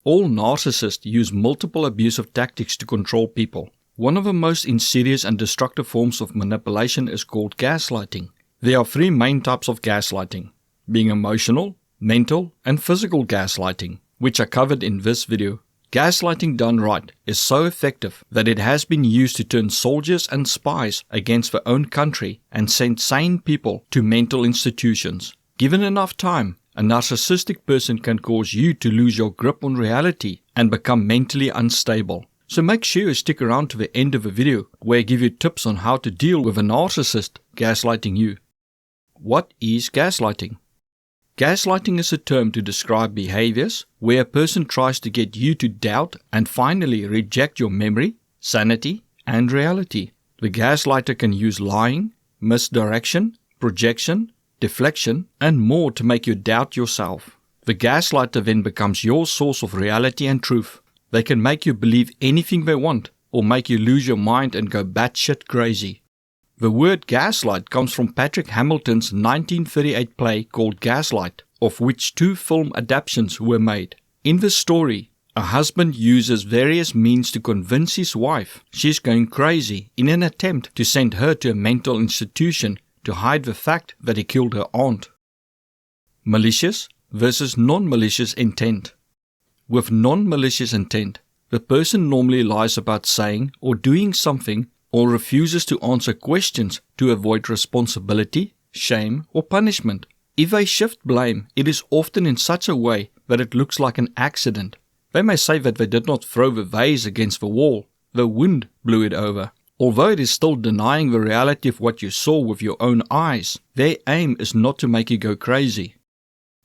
All narcissists use multiple abusive tactics to control people. One of the most insidious and destructive forms of manipulation is called gaslighting. There are three main types of gaslighting, being emotional, mental, and physical gaslighting, which are covered in this video. Gaslighting done right is so effective that it has been used to turn soldiers and spies against their own country and send sane people to mental institutions. Given enough time, a narcissistic person can cause you to lose your grip on reality and become mentally unstable. So make sure you stick around to the end of the video where I give you tips on how to deal with a narcissist gaslighting you. What is gaslighting? Gaslighting is a term to describe behaviors where a person tries to get you to doubt and finally reject your memory, sanity, and reality. The gaslighter can use lying, misdirection, projection, deflection, and more to make you doubt yourself. The gaslighter then becomes your source of reality and truth. They can make you believe anything they want or make you lose your mind and go batshit crazy. The word gaslight comes from Patrick Hamilton's 1938 play called Gaslight, of which 2 film adaptations were made. In the story, a husband uses various means to convince his wife she's going crazy in an attempt to send her to a mental institution to hide the fact that he killed her aunt. Malicious versus non-malicious intent. With non-malicious intent, the person normally lies about saying or doing something or refuses to answer questions to avoid responsibility, shame, or punishment. If they shift blame, it is often in such a way that it looks like an accident. They may say that they did not throw the vase against the wall, the wind blew it over. Although it is still denying the reality of what you saw with your own eyes, their aim is not to make you go crazy.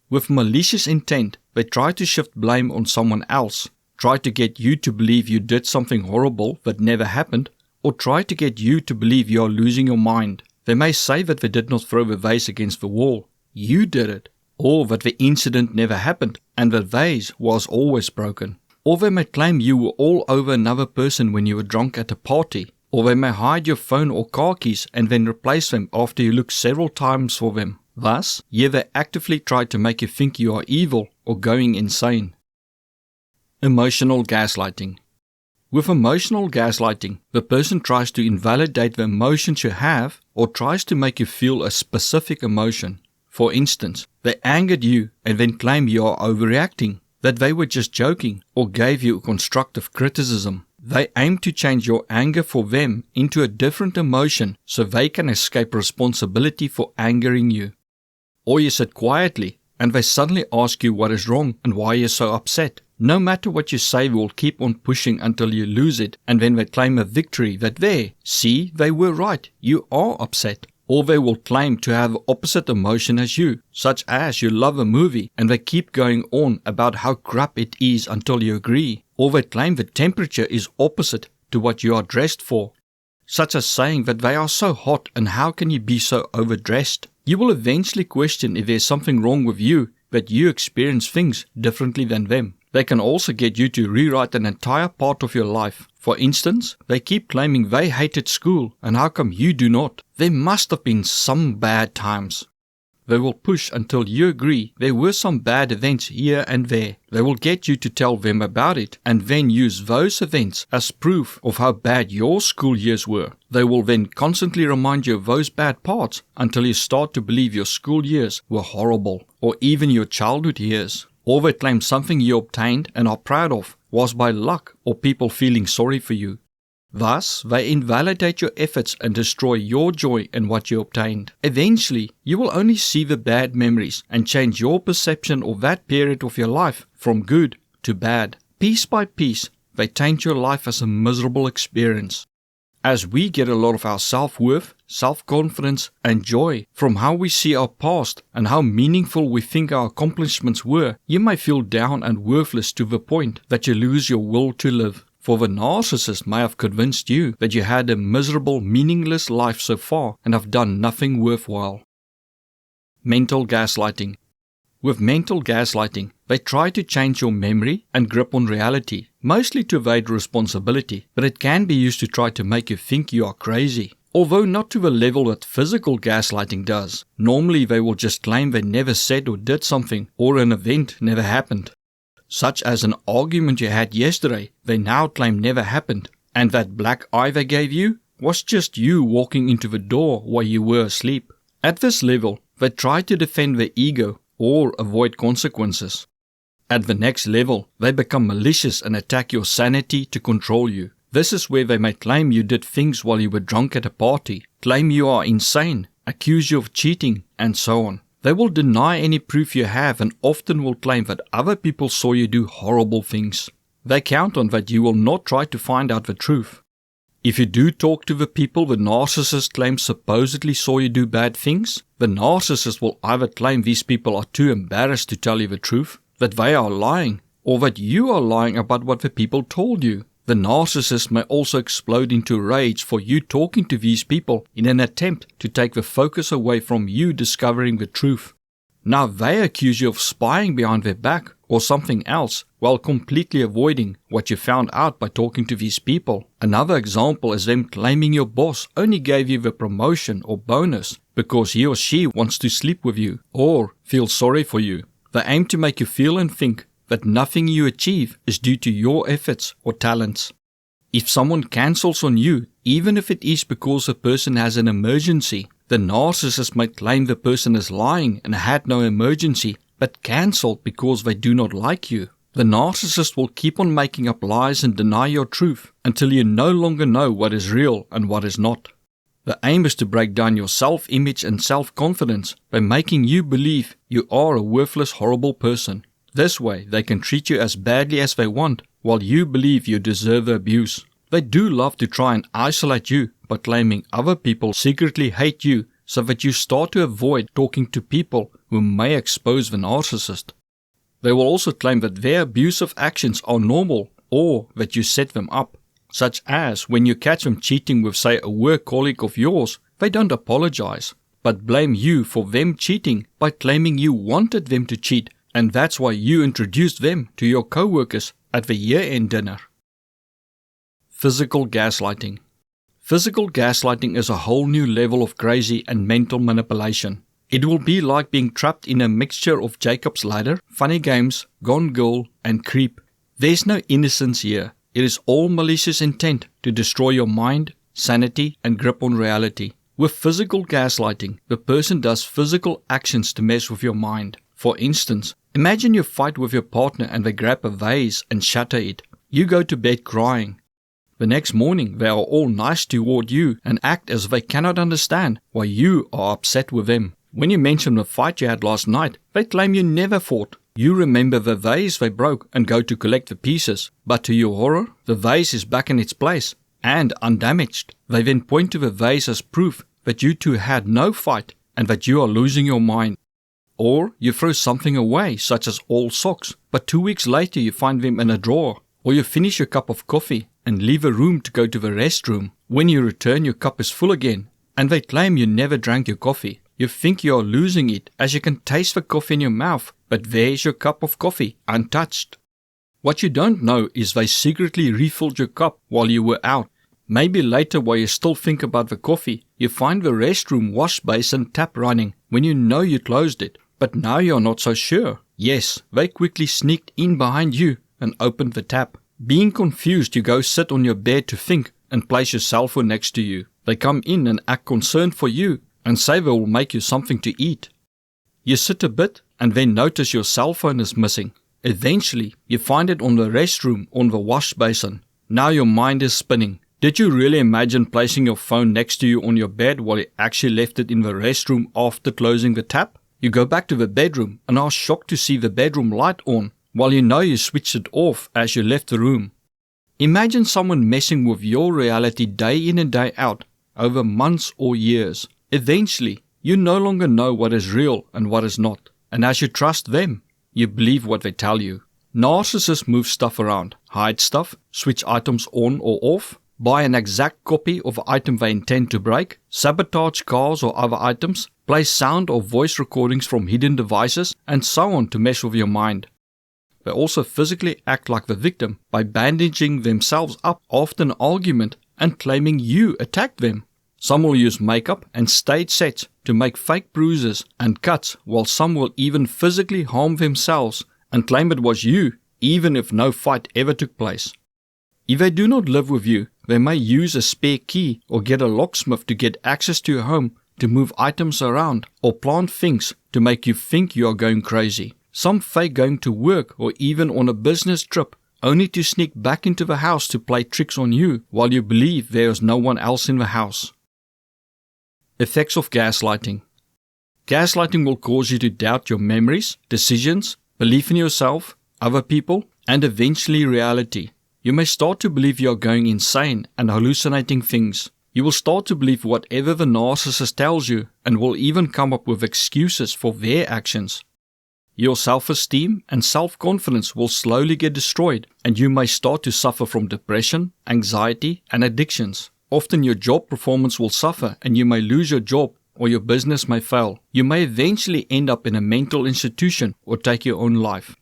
With malicious intent, they try to shift blame on someone else, try to get you to believe you did something horrible that never happened, or try to get you to believe you are losing your mind. They may say that they did not throw the vase against the wall, you did it, or that the incident never happened and the vase was always broken. Or they may claim you were all over another person when you were drunk at a party, or they may hide your phone or car keys and then replace them after you look several times for them. Thus, here they actively try to make you think you are evil or going insane. Emotional gaslighting. With emotional gaslighting, the person tries to invalidate the emotions you have or tries to make you feel a specific emotion. For instance, they angered you and then claim you are overreacting, that they were just joking or gave you constructive criticism. They aim to change your anger for them into a different emotion so they can escape responsibility for angering you. Or you sit quietly and they suddenly ask you what is wrong and why you're so upset. No matter what you say, they will keep on pushing until you lose it, and then they claim a victory that there, see, they were right, you are upset. Or they will claim to have the opposite emotion as you, such as you love a movie and they keep going on about how crap it is until you agree. Or they claim the temperature is opposite to what you are dressed for, such as saying that they are so hot and how can you be so overdressed. You will eventually question if there's something wrong with you, that you experience things differently than them. They can also get you to rewrite an entire part of your life. For instance, they keep claiming they hated school and how come you do not? There must have been some bad times. They will push until you agree there were some bad events here and there. They will get you to tell them about it and then use those events as proof of how bad your school years were. They will then constantly remind you of those bad parts until you start to believe your school years were horrible, or even your childhood years. Or they claim something you obtained and are proud of was by luck or people feeling sorry for you. Thus, they invalidate your efforts and destroy your joy in what you obtained. Eventually, you will only see the bad memories and change your perception of that period of your life from good to bad. Piece by piece, they taint your life as a miserable experience. As we get a lot of our self-worth, self-confidence, and joy from how we see our past and how meaningful we think our accomplishments were, you may feel down and worthless to the point that you lose your will to live. For the narcissist may have convinced you that you had a miserable, meaningless life so far and have done nothing worthwhile. Mental gaslighting. With mental gaslighting, they try to change your memory and grip on reality, mostly to evade responsibility, but it can be used to try to make you think you are crazy. Although not to the level that physical gaslighting does. Normally they will just claim they never said or did something, or an event never happened. such as an argument you had yesterday they now claim never happened, and that black eye they gave you was just you walking into the door while you were asleep. At this level, they try to defend their ego or avoid consequences. At the next level, they become malicious and attack your sanity to control you. This is where they may claim you did things while you were drunk at a party, claim you are insane, accuse you of cheating, and so on. They will deny any proof you have and often will claim that other people saw you do horrible things. They count on that you will not try to find out the truth. If you do talk to the people the narcissist claims supposedly saw you do bad things, the narcissist will either claim these people are too embarrassed to tell you the truth, that they are lying, or that you are lying about what the people told you. The narcissist may also explode into rage for you talking to these people in an attempt to take the focus away from you discovering the truth. Now they accuse you of spying behind their back or something else while completely avoiding what you found out by talking to these people. Another example is them claiming your boss only gave you the promotion or bonus because he or she wants to sleep with you or feel sorry for you. They aim to make you feel and think that nothing you achieve is due to your efforts or talents. If someone cancels on you, even if it is because a person has an emergency, the narcissist might claim the person is lying and had no emergency, but cancelled because they do not like you. The narcissist will keep on making up lies and deny your truth until you no longer know what is real and what is not. The aim is to break down your self-image and self-confidence by making you believe you are a worthless, horrible person. This way, they can treat you as badly as they want, while you believe you deserve the abuse. They do love to try and isolate you by claiming other people secretly hate you so that you start to avoid talking to people who may expose the narcissist. They will also claim that their abusive actions are normal or that you set them up. Such as when you catch them cheating with, say, a work colleague of yours, they don't apologize, but blame you for them cheating by claiming you wanted them to cheat, and that's why you introduced them to your co-workers at the year-end dinner. Physical gaslighting. Physical gaslighting is a whole new level of crazy and mental manipulation. It will be like being trapped in a mixture of Jacob's Ladder, Funny Games, Gone Girl, and Creep. There's no innocence here. It is all malicious intent to destroy your mind, sanity, and grip on reality. With physical gaslighting, the person does physical actions to mess with your mind. For instance, imagine you fight with your partner and they grab a vase and shatter it. You go to bed crying. The next morning, they are all nice toward you and act as if they cannot understand why you are upset with them. When you mention the fight you had last night, they claim you never fought. You remember the vase they broke and go to collect the pieces, but to your horror, the vase is back in its place and undamaged. They then point to the vase as proof that you two had no fight and that you are losing your mind. Or you throw something away, such as all socks, but 2 weeks later you find them in a drawer. Or you finish your cup of coffee and leave a room to go to the restroom. When you return, your cup is full again, and they claim you never drank your coffee. You think you are losing it as you can taste the coffee in your mouth, but there's your cup of coffee, untouched. What you don't know is they secretly refilled your cup while you were out. Maybe later, while you still think about the coffee, you find the restroom wash basin tap running when you know you closed it, but now you're not so sure. Yes, they quickly sneaked in behind you and opened the tap. Being confused, you go sit on your bed to think and place your cell phone next to you. They come in and act concerned for you and say they will make you something to eat. You sit a bit and then notice your cell phone is missing. Eventually, you find it on the restroom on the wash basin. Now your mind is spinning. Did you really imagine placing your phone next to you on your bed while you actually left it in the restroom after closing the tap? You go back to the bedroom and are shocked to see the bedroom light on while you know you switched it off as you left the room. Imagine someone messing with your reality day in and day out over months or years. Eventually, you no longer know what is real and what is not. And as you trust them, you believe what they tell you. Narcissists move stuff around, hide stuff, switch items on or off, buy an exact copy of an item they intend to break, sabotage cars or other items, play sound or voice recordings from hidden devices, and so on to mess with your mind. They also physically act like the victim by bandaging themselves up after an argument and claiming you attacked them. Some will use makeup and stage sets to make fake bruises and cuts, while some will even physically harm themselves and claim it was you even if no fight ever took place. If they do not live with you, they may use a spare key or get a locksmith to get access to your home, to move items around, or plant things to make you think you are going crazy. Some fake going to work or even on a business trip, only to sneak back into the house to play tricks on you while you believe there is no one else in the house. Effects of gaslighting. Gaslighting will cause you to doubt your memories, decisions, belief in yourself, other people, and eventually reality. You may start to believe you are going insane and hallucinating things. You will start to believe whatever the narcissist tells you and will even come up with excuses for their actions. Your self-esteem and self-confidence will slowly get destroyed, and you may start to suffer from depression, anxiety, and addictions. Often your job performance will suffer and you may lose your job or your business may fail. You may eventually end up in a mental institution or take your own life.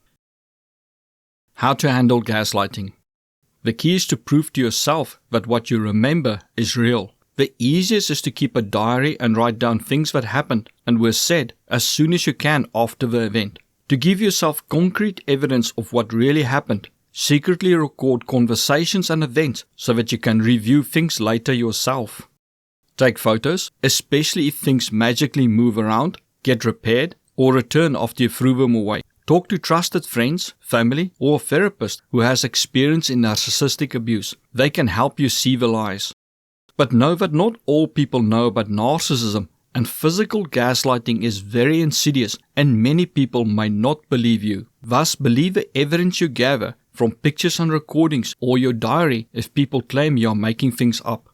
How to handle gaslighting. The key is to prove to yourself that what you remember is real. The easiest is to keep a diary and write down things that happened and were said as soon as you can after the event. To give yourself concrete evidence of what really happened, secretly record conversations and events so that you can review things later yourself. Take photos, especially if things magically move around, get repaired, or return after you threw them away. Talk to trusted friends, family, or a therapist who has experience in narcissistic abuse. They can help you see the lies. But know that not all people know about narcissism, and physical gaslighting is very insidious, and many people may not believe you. Thus, believe the evidence you gather from pictures and recordings or your diary if people claim you are making things up.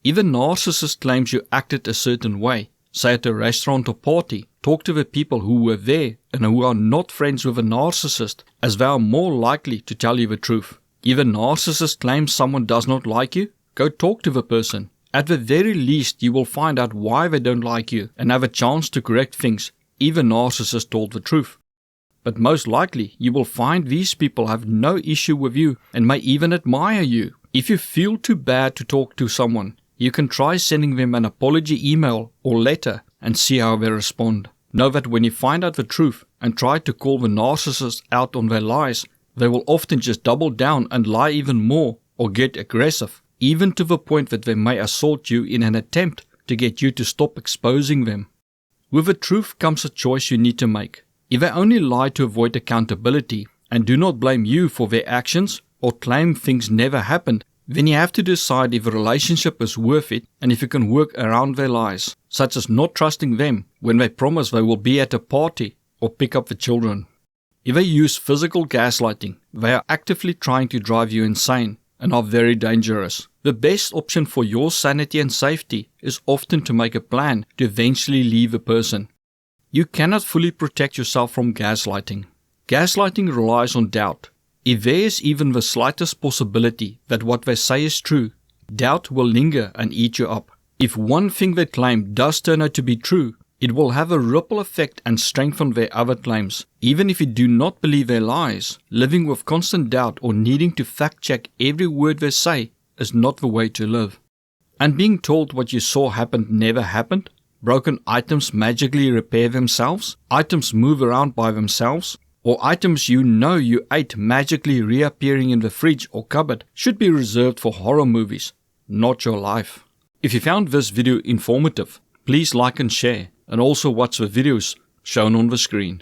If a narcissist claims you acted a certain way, say at a restaurant or party, talk to the people who were there and who are not friends with a narcissist, as they are more likely to tell you the truth. If a narcissist claims someone does not like you, go talk to the person. At the very least, you will find out why they don't like you and have a chance to correct things if a narcissist told the truth. But most likely, you will find these people have no issue with you and may even admire you. If you feel too bad to talk to someone, you can try sending them an apology email or letter and see how they respond. Know that when you find out the truth and try to call the narcissist out on their lies, they will often just double down and lie even more or get aggressive, even to the point that they may assault you in an attempt to get you to stop exposing them. With the truth comes a choice you need to make. If they only lie to avoid accountability and do not blame you for their actions or claim things never happened, then you have to decide if a relationship is worth it and if you can work around their lies, such as not trusting them when they promise they will be at a party or pick up the children. If they use physical gaslighting, they are actively trying to drive you insane and are very dangerous. The best option for your sanity and safety is often to make a plan to eventually leave a person. You cannot fully protect yourself from gaslighting. Gaslighting relies on doubt. If there is even the slightest possibility that what they say is true, doubt will linger and eat you up. If one thing they claim does turn out to be true, it will have a ripple effect and strengthen their other claims. Even if you do not believe their lies, living with constant doubt or needing to fact-check every word they say is not the way to live. And being told what you saw happened never happened, broken items magically repair themselves, items move around by themselves, or items you know you ate magically reappearing in the fridge or cupboard should be reserved for horror movies, not your life. If you found this video informative, please like and share, and also watch the videos shown on the screen.